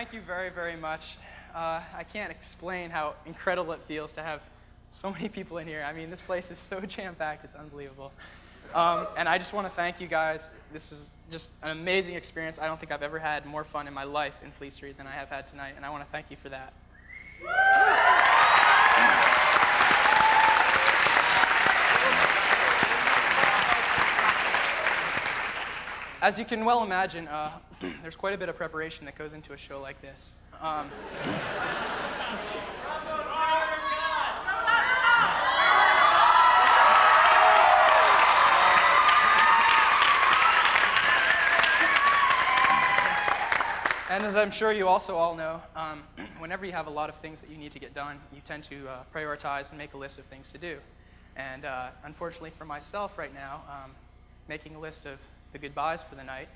thank you very, very much. I can't explain how incredible it feels to have so many people in here. I mean, this place is so jam-packed, it's unbelievable. And I just want to thank you guys. This is just an amazing experience. I don't think I've ever had more fun in my life in Fleet Street than I have had tonight, and I want to thank you for that. As you can well imagine, there's quite a bit of preparation that goes into a show like this. And as I'm sure you also all know, whenever you have a lot of things that you need to get done, you tend to prioritize and make a list of things to do. And unfortunately for myself right now, making a list of the goodbyes for the night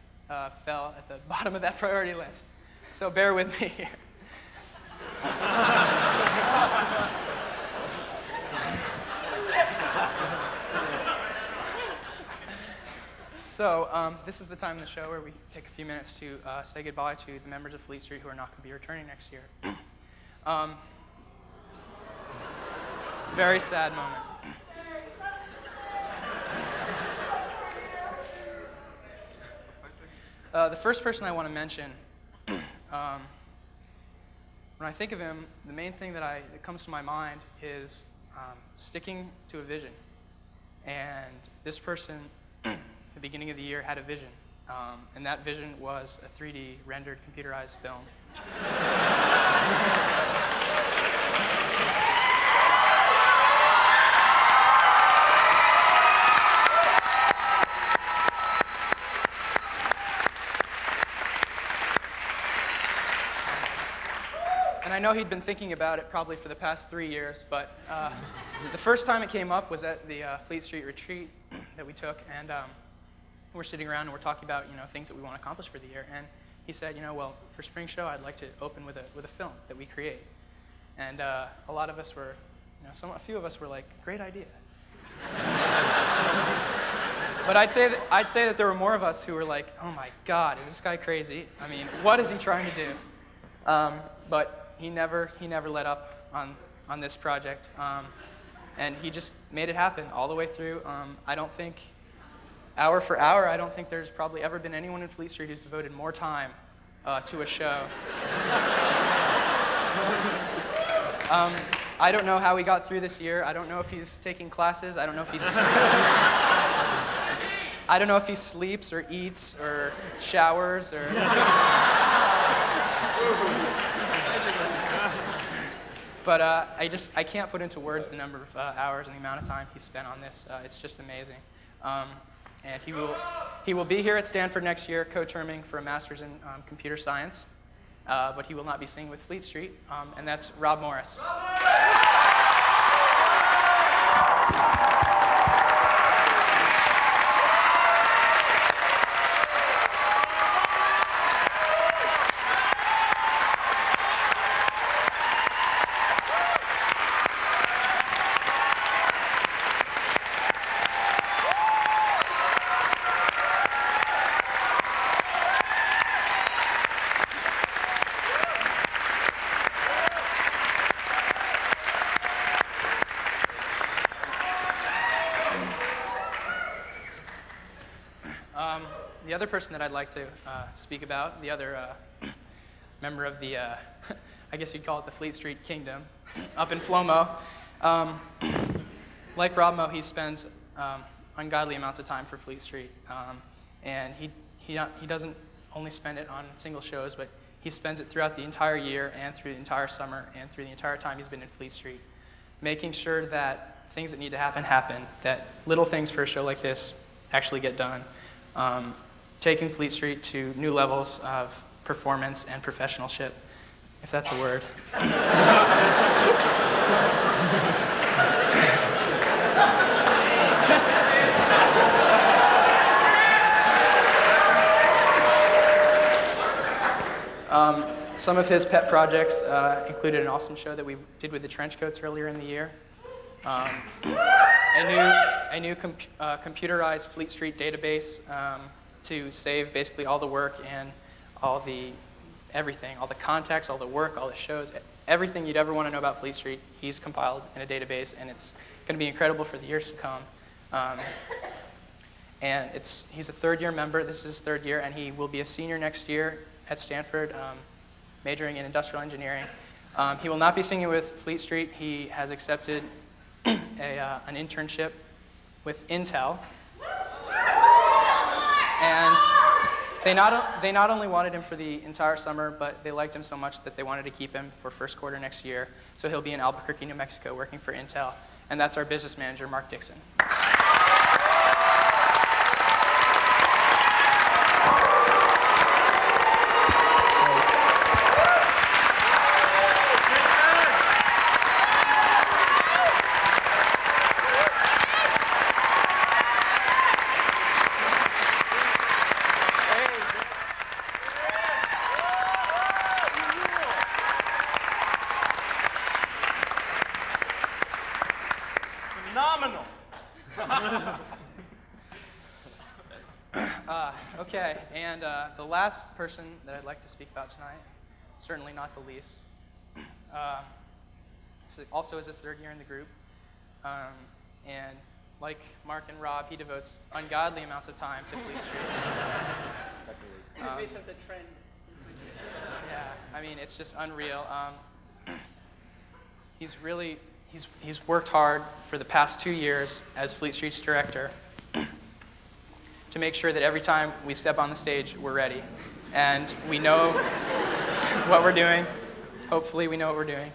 fell at the bottom of that priority list. So bear with me here. So this is the time in the show where we take a few minutes to say goodbye to the members of Fleet Street who are not going to be returning next year. It's a very sad moment. The first person I want to mention, when I think of him, the main thing that comes to my mind is sticking to a vision. And this person, at the beginning of the year, had a vision. And that vision was a 3D rendered computerized film. I know he'd been thinking about it probably for the past 3 years, but the first time it came up was at the Fleet Street retreat that we took, and we're sitting around and we're talking about things that we want to accomplish for the year. And he said, well, for spring show, I'd like to open with a film that we create. And a lot of us were, a few of us were like, great idea. But I'd say that there were more of us who were like, oh my God, is this guy crazy? I mean, what is he trying to do? But he never let up on this project, and he just made it happen all the way through. I don't think, hour for hour, I don't think there's probably ever been anyone in Fleet Street who's devoted more time to a show. I don't know how he got through this year. I don't know if he's taking classes. I don't know if he sleeps or eats or showers or. But I can't put into words the number of hours and the amount of time he spent on this. It's just amazing. And he will be here at Stanford next year, co-terming for a master's in computer science. But he will not be singing with Fleet Street, and that's Rob Morris. The other person that I'd like to speak about, the other member of the, I guess you'd call it the Fleet Street Kingdom, up in Flomo. Like Rob Mo, he spends ungodly amounts of time for Fleet Street. And he doesn't only spend it on single shows, but he spends it throughout the entire year and through the entire summer and through the entire time he's been in Fleet Street, making sure that things that need to happen, that little things for a show like this actually get done. Taking Fleet Street to new levels of performance and professionalship, if that's a word. Some of his pet projects included an awesome show that we did with the Trenchcoats earlier in the year. A new computerized Fleet Street database to save basically all the work and all the everything, all the contacts, all the work, all the shows, everything you'd ever want to know about Fleet Street, he's compiled in a database, and it's going to be incredible for the years to come. And he's a third-year member. This is his third year, and he will be a senior next year at Stanford, majoring in industrial engineering. He will not be singing with Fleet Street. He has accepted an internship with Intel. And they not only wanted him for the entire summer, but they liked him so much that they wanted to keep him for first quarter next year. So he'll be in Albuquerque, New Mexico, working for Intel. And that's our business manager, Mark Dixon. Phenomenal. Okay, and the last person that I'd like to speak about tonight, certainly not the least, also is his third year in the group, and like Mark and Rob, he devotes ungodly amounts of time to Fleet Street. It's a trend. Yeah, I mean, it's just unreal. He's worked hard for the past 2 years as Fleet Street's director to make sure that every time we step on the stage, we're ready. And we know what we're doing. Hopefully we know what we're doing.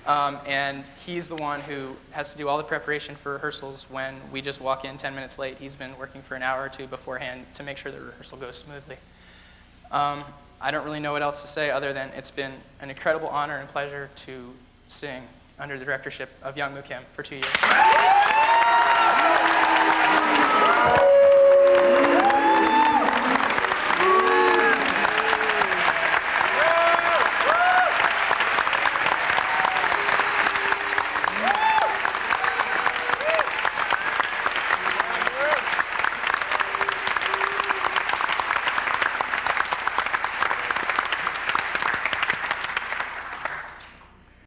And he's the one who has to do all the preparation for rehearsals when we just walk in 10 minutes late. He's been working for an hour or two beforehand to make sure the rehearsal goes smoothly. I don't really know what else to say other than it's been an incredible honor and pleasure to sing under the directorship of Youngmoo Kim for 2 years.